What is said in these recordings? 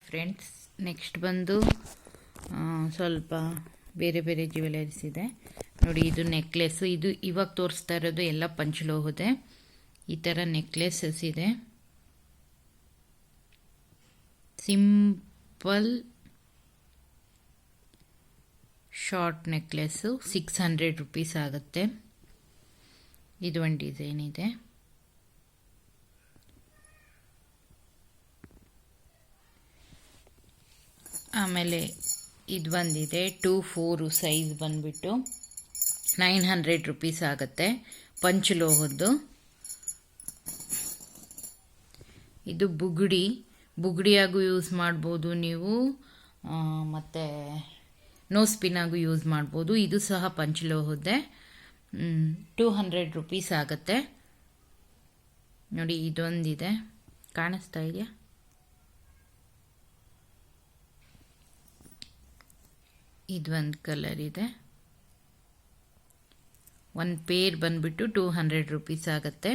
Friends, next ಬಂದು ಸ್ವಲ್ಪ ಬೇರೆ ಬೇರೆ ಜ್ಯುವೆಲರೀಸ್ ಇದೆ ನೋಡಿ. ಇದು ನೆಕ್ಲೆಸ್ಸು, ಇದು ಇವಾಗ ತೋರಿಸ್ತಾ ಇರೋದು ಎಲ್ಲ ಪಂಚಲೋಹದೆ. ಈ ಥರ ನೆಕ್ಲೆಸಸ್ ಇದೆ, ಸಿಂಪಲ್ ಶಾರ್ಟ್ ನೆಕ್ಲೆಸ್ಸು 600 ರೂಪೀಸ್ ಆಗುತ್ತೆ. ಇದು ಒಂದು ಡಿಸೈನ್ ಇದೆ. ಆಮೇಲೆ ಇದು ಬಂದಿದೆ 2-4 ಸೈಜ್ ಬಂದ್ಬಿಟ್ಟು 900 ರೂಪೀಸ್ ಆಗುತ್ತೆ, ಪಂಚಲೋಹದ್ದು. ಇದು ಬುಗುಡಿಯಾಗೂ ಯೂಸ್ ಮಾಡ್ಬೋದು ನೀವು, ಮತ್ತು ನೋಸ್ ಪಿನ್ನಾಗೂ ಯೂಸ್ ಮಾಡ್ಬೋದು. ಇದು ಸಹ ಪಂಚಲೋಹದ್ದೇ, 200 ರೂಪೀಸ್ ಆಗುತ್ತೆ ನೋಡಿ. ಇದೊಂದಿದೆ, ಕಾಣಿಸ್ತಾ ಇದೆಯಾ? ಇದೊಂದು ಕಲರ್ ಇದೆ. ಒಂದು ಪೇರ್ ಬಂದ್ಬಿಟ್ಟು 200 ರೂಪೀಸ್ ಆಗುತ್ತೆ.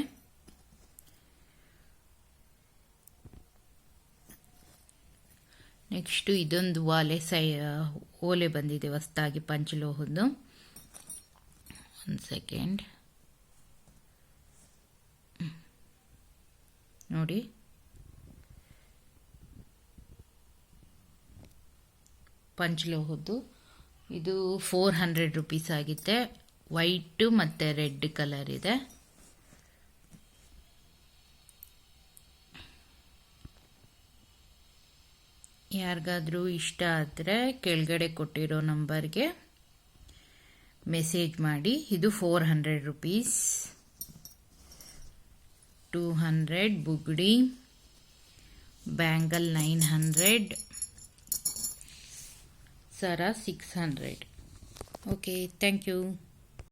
ನೆಕ್ಸ್ಟು ಇದೊಂದು ಓಲೆ ಬಂದಿದೆ ಹೊಸದಾಗಿ ಪಂಚಲೋಹದ್ದು. ಒಂದು ಸೆಕೆಂಡ್ ನೋಡಿ, ಪಂಚಲೋಹದ್ದು. ಇದು 400 ರೂಪೀಸ್ ಆಗಿದೆ. ವೈಟು ಮತ್ತು ರೆಡ್ ಕಲರ್ ಇದೆ. ಯಾರಿಗಾದ್ರೂ ಇಷ್ಟ ಆದರೆ ಕೆಳಗಡೆ ಕೊಟ್ಟಿರೋ ನಂಬರ್ಗೆ ಮೆಸೇಜ್ ಮಾಡಿ. ಇದು 400 ರೂಪೀಸ್. 200 ಬುಗುಡಿ, ಬ್ಯಾಂಗಲ್ 900, ಸರ 600. Okay, thank you.